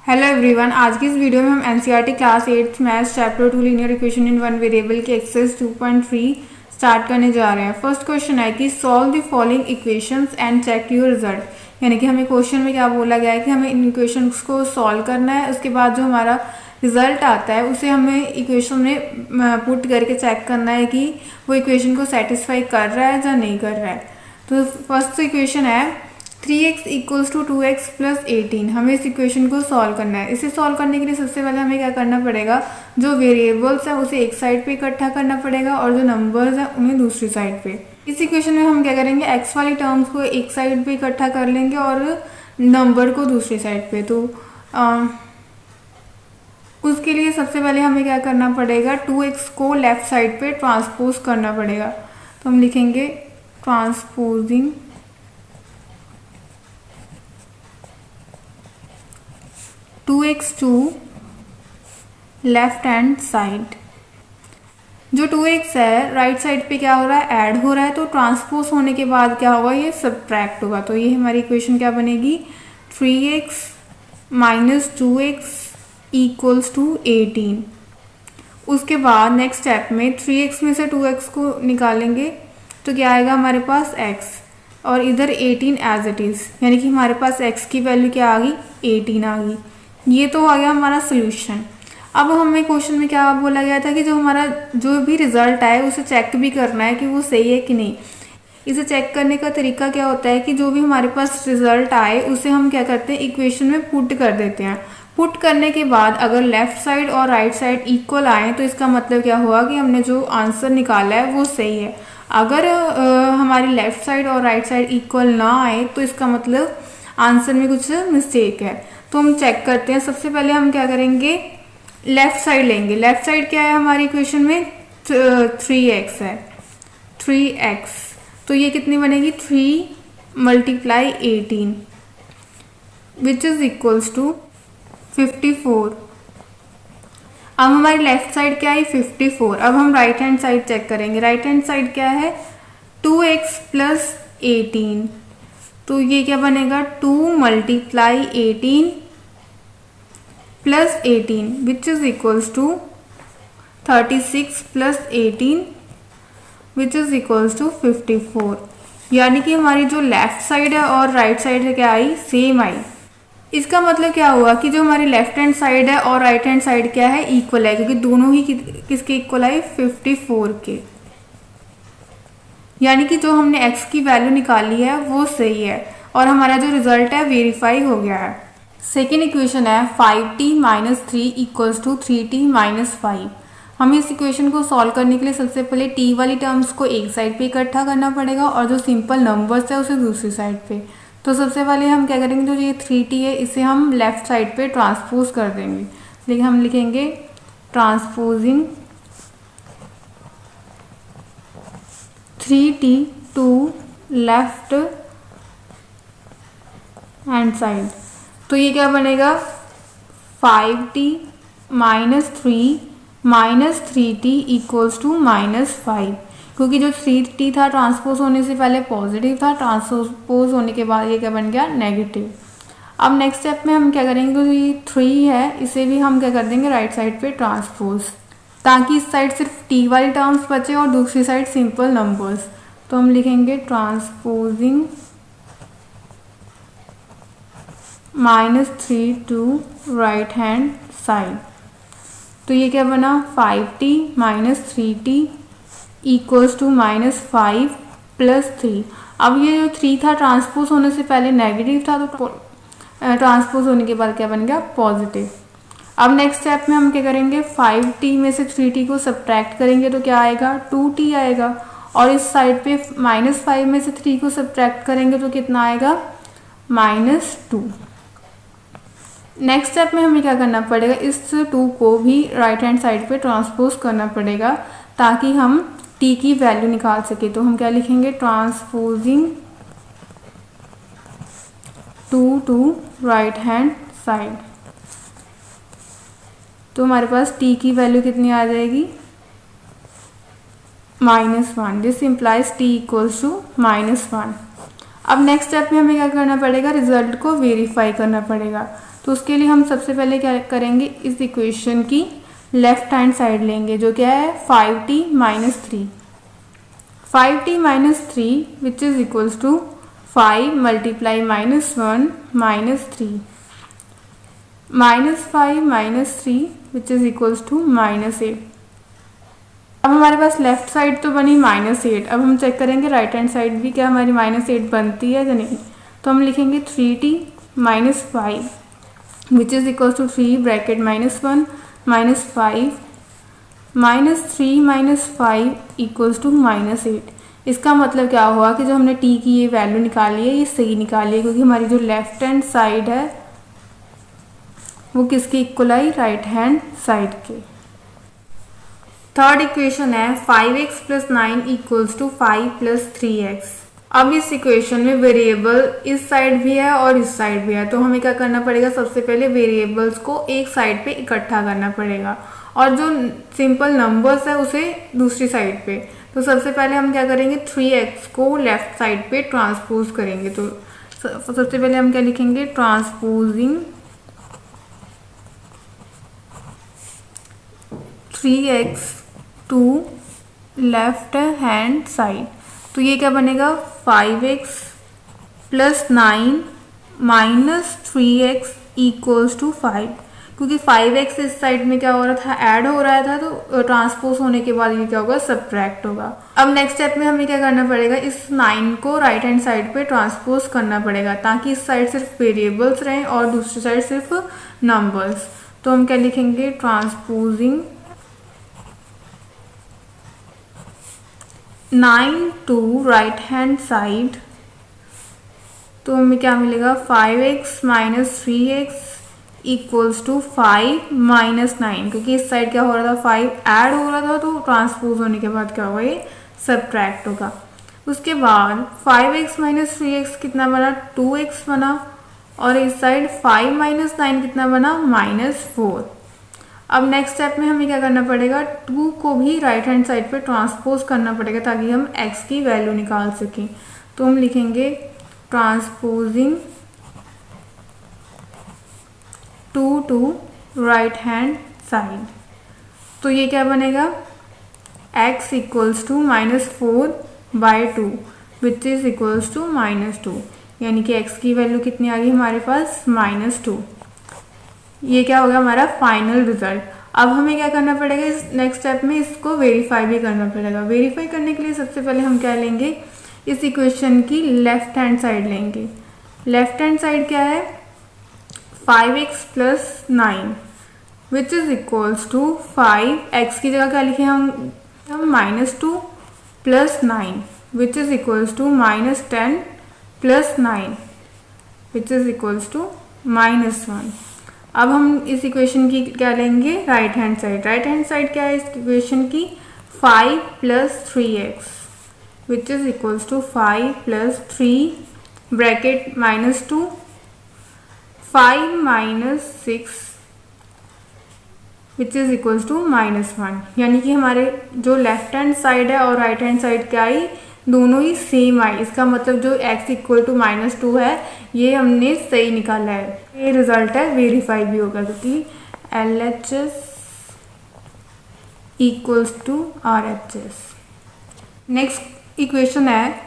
Hello everyone, आज की इस वीडियो में हम NCERT class 8 maths chapter 2 linear equation in one variable के एक्सरसाइज 2.3 स्टार्ट करने जा रहे हैं। फर्स्ट क्वेश्चन है कि solve the following equations and check your result. यानी कि हमें क्वेश्चन में क्या बोला गया है कि हमें इन इक्वेशंस को सॉल्व करना है, उसके बाद जो हमारा रिजल्ट आता है उसे हमें इक्वेशन में पुट करके चेक करना है कि वो इक्वेशन को सेटिस्फाई कर रहा है या नहीं कर रहा है। तो फर्स्ट इक्वेशन है 3x equals to 2x plus 18। हमें इस इक्वेशन को सॉल्व करना है। इसे सॉल्व करने के लिए सबसे पहले हमें क्या करना पड़ेगा, जो वेरिएबल्स हैं उसे एक साइड पे इकट्ठा करना पड़ेगा और जो नंबर्स हैं उन्हें दूसरी साइड पे। इस इक्वेशन में हम क्या करेंगे, x वाली टर्म्स को एक साइड पे इकट्ठा कर लेंगे और नंबर को दूसरी साइड पे। तो उसके लिए सबसे पहले हमें क्या करना पड़ेगा, 2x को लेफ्ट साइड पे ट्रांसपोज करना पड़ेगा। तो हम लिखेंगे transposing 2x to left hand side. जो 2x है राइट साइड पे क्या हो रहा है, ऐड हो रहा है, तो ट्रांसपोज होने के बाद क्या होगा, ये सब्ट्रैक्ट होगा। तो ये हमारी इक्वेशन क्या बनेगी, 3x minus 2x equals to 18। उसके बाद नेक्स्ट स्टेप में 3x में से 2x को निकालेंगे तो क्या आएगा हमारे पास x, और इधर 18 एज इट इज़, यानी कि हमारे पास x की वैल्यू क्या आ गई, 18 आ गई। ये तो आ गया हमारा सोल्यूशन। अब हमें क्वेश्चन में क्या बोला गया था कि जो हमारा जो भी रिजल्ट आए उसे चेक भी करना है कि वो सही है कि नहीं। इसे चेक करने का तरीका क्या होता है कि जो भी हमारे पास रिजल्ट आए उसे हम क्या करते हैं, इक्वेशन में पुट कर देते हैं। पुट करने के बाद अगर लेफ्ट साइड और राइट साइड इक्वल आए तो इसका मतलब क्या हुआ कि हमने जो आंसर निकाला है वो सही है। अगर हमारी लेफ्ट साइड और राइट साइड इक्वल ना आए तो इसका मतलब आंसर में कुछ मिस्टेक है। तो हम चेक करते हैं। सबसे पहले हम क्या करेंगे, लेफ्ट साइड लेंगे। लेफ्ट साइड क्या है हमारी इक्वेशन में, 3x है, 3x। तो ये कितनी बनेगी, 3 multiply 18 which is equals to 54। अब हमारी लेफ्ट साइड क्या है, 54। अब हम राइट हैंड साइड चेक करेंगे। राइट हैंड साइड क्या है, 2x प्लस 18। तो ये क्या बनेगा, 2 multiply 18 plus 18 which is equals to 36 plus 18 which is equals to 54। यानी कि हमारी जो लेफ्ट साइड है और राइट साइड है क्या आई, सेम आई। इसका मतलब क्या हुआ कि जो हमारी लेफ्ट हैंड साइड है और राइट हैंड साइड क्या है, इक्वल है, क्योंकि दोनों ही किसके इक्वल आई, 54 के। यानी कि जो हमने x की वैल्यू निकाली है वो सही है और हमारा जो रिजल्ट है वेरीफाई हो गया है। सेकेंड इक्वेशन है 5t minus 3 equals to 3t minus 5। हमें इस इक्वेशन को सॉल्व करने के लिए सबसे पहले t वाली टर्म्स को एक साइड पे इकट्ठा करना पड़ेगा और जो सिंपल नंबर्स है उसे दूसरी साइड पे। तो सबसे पहले हम क्या करेंगे, जो ये 3t है इसे हम लेफ्ट साइड पे ट्रांसपोज कर देंगे। लेकिन हम लिखेंगे transposing 3t to left hand side. तो ये क्या बनेगा, 5t minus 3 minus 3t equals to minus 5, क्योंकि जो 3t था ट्रांसपोज होने से पहले पॉजिटिव था, ट्रांसपोज होने के बाद ये क्या बन गया, नेगेटिव। अब नेक्स्ट स्टेप में हम क्या करेंगे, तो ये 3 है इसे भी हम क्या कर देंगे, राइट साइड पे ट्रांसपोज, ताकि इस साइड सिर्फ t वाली टर्म्स बचे और दूसरी साइड सिंपल नंबर्स। तो हम लिखेंगे transposing minus 3 to right hand side. तो ये क्या बना, 5t minus 3t equals to minus 5 plus 3। अब ये जो 3 था ट्रांसपोज होने से पहले नेगेटिव था, तो ट्रांसपोज होने के बाद क्या बन गया, पॉजिटिव। अब नेक्स्ट स्टेप में हम क्या करेंगे, 5t में से 3t को सब्ट्रैक्ट करेंगे तो क्या आएगा, 2t आएगा, और इस साइड पे माइनस 5 में से 3 को सब्ट्रैक्ट करेंगे तो कितना आएगा, माइनस 2। नेक्स्ट स्टेप में हमें क्या करना पड़ेगा, इस 2 को भी राइट हैंड साइड पे ट्रांसपोज करना पड़ेगा ताकि हम t की वैल्यू निकाल सके। तो हम क्या लिखेंगे, transposing 2 to right hand side. तो हमारे पास t की वैल्यू कितनी आ जाएगी, -1। This implies t equals to -1। अब नेक्स्ट स्टेप में हमें क्या करना पड़ेगा, रिजल्ट को वेरीफाई करना पड़ेगा। तो उसके लिए हम सबसे पहले क्या करेंगे, इस इक्वेशन की लेफ्ट हैंड साइड लेंगे जो क्या है 5t minus 3, 5t minus 3 which is equals to 5 multiply -1 -3, -5 -3 which is equals to -8। अब हमारे पास लेफ्ट साइड तो बनी -8, अब हम चेक करेंगे राइट हैंड साइड भी क्या हमारी -8 बनती है या नहीं। तो हम लिखेंगे 3t minus 5 which is equals to 3 bracket -1 -5 -3 -5 equals to -8। इसका मतलब क्या हुआ कि जो हमने t की ये वैल्यू निकाली है ये सही निकाली है, क्योंकि हमारी जो लेफ्ट हैंड साइड है वो किसके इक्वल आई, राइट हैंड साइड के। थर्ड इक्वेशन है 5x plus 9 equals to 5 plus 3x। अब इस इक्वेशन में वेरिएबल इस साइड भी है और इस साइड भी है, तो हमें क्या करना पड़ेगा, सबसे पहले वेरिएबल्स को एक साइड पे इकट्ठा करना पड़ेगा और जो सिंपल नंबर्स है उसे दूसरी साइड पे। तो सबसे पहले हम क्या करेंगे, 3x को लेफ्ट साइड पे ट्रांसपोज करेंगे। तो सबसे पहले हम क्या लिखेंगे, transposing 3x to left hand side. तो ये क्या बनेगा 5x plus 9 minus 3x equals to 5, क्योंकि 5x इस साइड में क्या हो रहा था, ऐड हो रहा था, तो ट्रांसपोज होने के बाद ये क्या होगा, सब्ट्रैक्ट होगा। अब नेक्स्ट स्टेप में हमें क्या करना पड़ेगा, इस 9 को राइट हैंड साइड पे ट्रांसपोज करना पड़ेगा ताकि इस साइड सिर्फ वेरिएबल्स रहें और दूसरी साइड सिर्फ नंबर्स। तो हम क्या लिखेंगे, transposing 9 to right hand side. तो हमें क्या मिलेगा, 5x minus 3x equals to 5 minus 9, क्योंकि इस साइड क्या हो रहा था, 5 ऐड हो रहा था, तो ट्रांसपोज होने के बाद क्या होगा, ये सब्ट्रैक्ट होगा। उसके बाद 5x माइनस 3x कितना बना, 2x बना, और इस साइड 5 माइनस 9 कितना बना, -4। अब नेक्स्ट स्टेप में हमें क्या करना पड़ेगा, 2 को भी राइट हैंड साइड पे ट्रांसपोज करना पड़ेगा ताकि हम x की वैल्यू निकाल सकें। तो हम लिखेंगे transposing 2 to right hand side. तो ये क्या बनेगा, x equals to -4/2 which is equals to -2, यानी कि x की वैल्यू कितनी आ गई हमारे पास, -2। ये क्या होगा हमारा फाइनल रिजल्ट। अब हमें क्या करना पड़ेगा, इस नेक्स्ट स्टेप में इसको वेरीफाई भी करना पड़ेगा। वेरीफाई करने के लिए सबसे पहले हम क्या लेंगे, इस इक्वेशन की लेफ्ट हैंड साइड लेंगे। लेफ्ट हैंड साइड क्या है, 5x plus 9 which is equals to 5x की जगह क्या लिखे हम -2 plus 9 which is equals to -10 plus 9 which is equals to -1। अब हम इस इक्वेशन की क्या लेंगे, right hand side. Right hand side क्या है इस इक्वेशन की, 5 plus 3x which is equals to 5 plus 3 bracket -2 5 minus 6 which is equals to -1, यानी कि हमारे जो लेफ्ट हैंड साइड है और राइट हैंड साइड क्या आई, दोनों ही सेम आई। इसका मतलब जो x इक्वल टू -2 है ये हमने सही निकाला है। ये रिजल्ट है, वेरीफाई भी होगा, क्योंकि LHS equals to RHS। Next equation है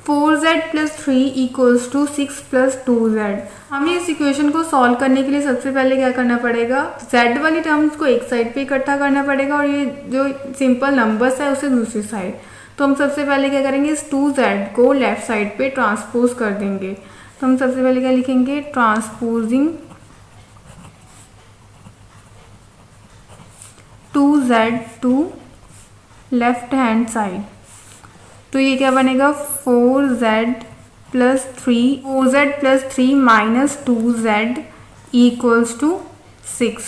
4z plus 3 equals to 6 plus 2z। हमें इस इक्वेशन को सॉल्व करने के लिए सबसे पहले क्या करना पड़ेगा, z वाली टर्म्स को एक साइड पे इकट्ठा करना पड़ेगा और ये जो सिंपल नंबर्स है उसे दूसरी साइड। तो हम सबसे पहले क्या करेंगे, इस 2z को लेफ्ट साइड पे ट्रांसपोज कर देंगे। तो हम सबसे पहले क्या लिखेंगे, transposing 2z to left hand side. तो ये क्या बनेगा, 4z plus 3 minus 2z equals to 6,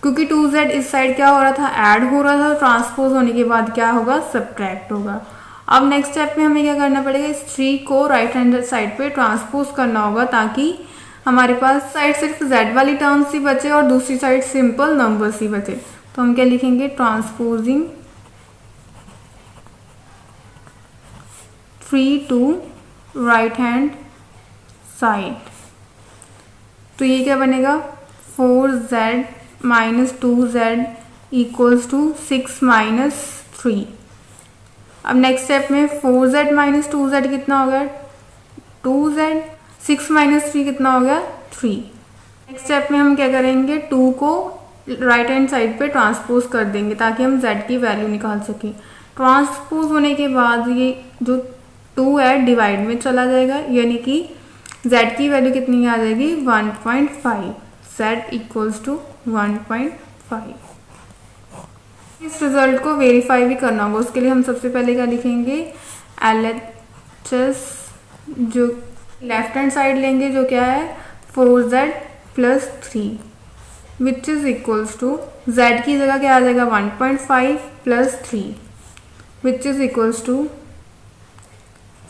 क्योंकि 2z इस साइड क्या हो रहा था, ऐड हो रहा था, ट्रांसपोज होने के बाद क्या होगा, सब्ट्रैक्ट होगा। अब नेक्स्ट स्टेप में हमें क्या करना पड़ेगा, इस 3 को राइट हैंड साइड पे ट्रांसपोज करना होगा ताकि हमारे पास साइड सिर्फ z वाली टर्म्स ही बचे और दूसरी साइड सिंपल नंबर्स ही बचे। तो हम क्या लिखेंगे, transposing 3 to right hand side. तो ये क्या बनेगा 4z minus 2z equals to 6 minus 3। अब नेक्स्ट स्टेप में 4z माइनस 2z कितना हो गया 2z, 6 माइनस 3 कितना हो गया 3। नेक्स्ट स्टेप में हम क्या करेंगे 2 को राइट हैंड साइड पे ट्रांसपोज कर देंगे ताकि हम z की वैल्यू निकाल सकें। ट्रांसपोज होने के बाद ये जो 2 है डिवाइड में चला जाएगा, यानी कि z की वैल्यू कितनी आ जाएगी 1.5, z इक्वल्स टू 1.5। इस रिजल्ट को वेरीफाई भी करना होगा, उसके लिए हम सबसे पहले क्या लिखेंगे LHS जो लेफ्ट हैंड साइड लेंगे जो क्या है 4z plus 3 which is equals to z की जगह क्या आ जाएगा 1.5 plus 3 which is equals to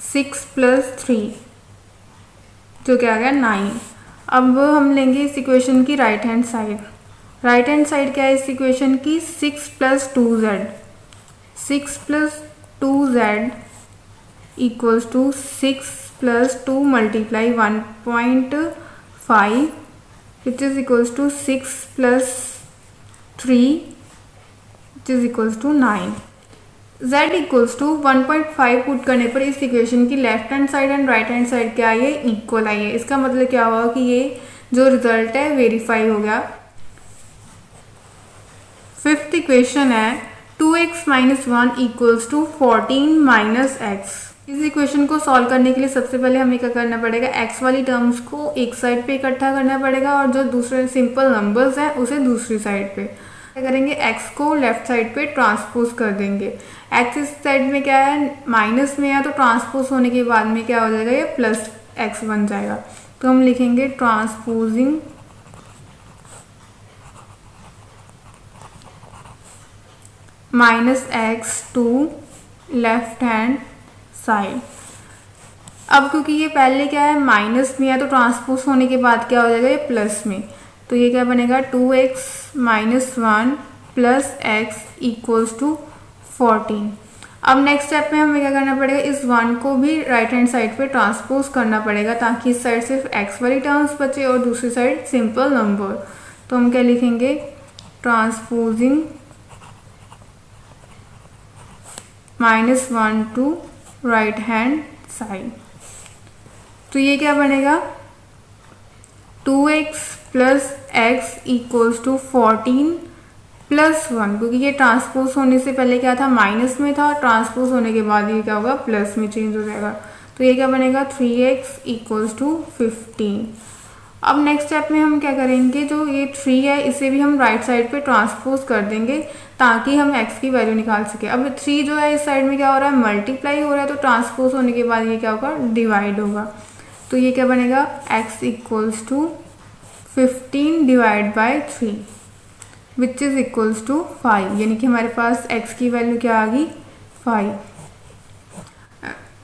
6 plus 3 जो क्या आ गया 9। अब हम लेंगे इस इक्वेशन की right hand side. Right hand side क्या है इस इक्वेशन की 6 plus 2z, 6 plus 2z equals to 6 plus 2 multiply 1.5 which is equals to 6 plus 3 which is equals to 9। z equals to 1.5 put करने पर इस इक्वेशन की left hand side and right hand side क्या आई है इक्वल आई है। इसका मतलब क्या हुआ कि ये जो रिजल्ट है वेरीफाई हो गया। फिफ्थ इक्वेशन है 2x minus 1 equals to 14 minus x। इस इक्वेशन को सॉल्व करने के लिए सबसे पहले हमें क्या करना पड़ेगा x वाली टर्म्स को एक साइड पे इकट्ठा करना पड़ेगा और जो दूसरे सिंपल नंबर्स हैं उसे दूसरी साइड पे। क्या करेंगे x को लेफ्ट साइड पे ट्रांसपोज कर देंगे। x इस साइड में क्या है माइनस में है तो ट्रांसपोज होने के बाद में क्या हो जाएगा ये प्लस x बन जाएगा। तो हम लिखेंगे transposing minus x to left hand side. अब क्योंकि ये पहले क्या है माइनस में है तो ट्रांसपोज होने के बाद क्या हो जाएगा ये प्लस में, तो ये क्या बनेगा 2x minus 1 plus x equals to 14। अब नेक्स्ट स्टेप में हमें क्या करना पड़ेगा इस 1 को भी राइट हैंड साइड पे ट्रांसपोज करना पड़ेगा ताकि इस साइड सिर्फ x वाली टर्म्स बचे और दूसरी साइड सिंपल नंबर। तो हम क्या लिखेंगे transposing minus 1 to right hand side. तो ये क्या बनेगा 2x plus x equals to 14 plus 1, क्योंकि ये ट्रांसपोज होने से पहले क्या था माइनस में था, ट्रांसपोज होने के बाद ये क्या होगा प्लस में चेंज हो जाएगा। तो ये क्या बनेगा 3x इक्वल्स टू 15। अब नेक्स्ट स्टेप में हम क्या करेंगे जो ये 3 है इसे भी हम राइट साइड पे ट्रांसपोज कर देंगे ताकि हम x की वैल्यू निकाल सके। अब 3 जो है इस साइड में क्या हो रहा है मल्टीप्लाई हो रहा है तो ट्रांसपोज होने के बाद ये क्या होगा डिवाइड होगा। तो ये क्या बनेगा x equals to 15 divide by 3 which is equals to 5, यानी कि हमारे पास x की वैल्यू क्या आ गई 5।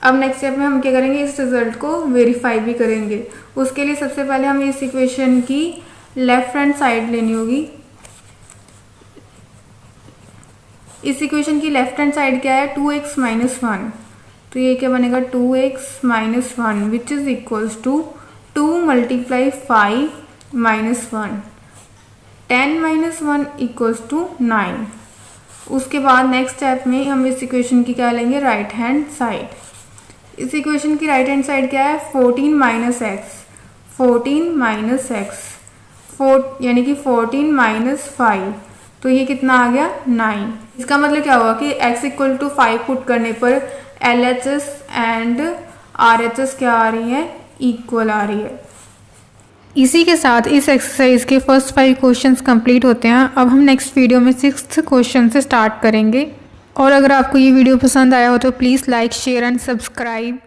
अब नेक्स्ट स्टेप में हम क्या करेंगे इस रिजल्ट को वेरीफाई भी करेंगे। उसके लिए सबसे पहले हमें इस इक्वेशन की लेफ्ट हैंड साइड लेनी होगी। इस इक्वेशन की लेफ्ट हैंड साइड क्या है 2x माइनस 1, तो ये क्या बनेगा 2x minus 1 which is equals to 2 multiply 5 minus 1, 10 minus 1 equals to 9। उसके बाद नेक्स्ट स्टेप में हम इस इक्वेशन की क्या लेंगे राइट हैंड साइड। इस इक्वेशन की राइट हैंड साइड क्या है 14 माइनस एक्स, 14 माइनस एक्स 4 यानी कि 14 माइनस 5, तो ये कितना आ गया 9। इसका मतलब क्या हुआ कि x इक्वल टू 5 पुट करने पर LHS एंड RHS क्या आ रही है इक्वल आ रही है। इसी के साथ इस एक्सरसाइज के फर्स्ट 5 क्वेश्चंस कंप्लीट होते हैं। अब हम नेक्स्ट वीडियो में 6th क्वेश्चन से स्टार्ट करेंगे। और अगर आपको ये वीडियो पसंद आया हो तो please like share and subscribe.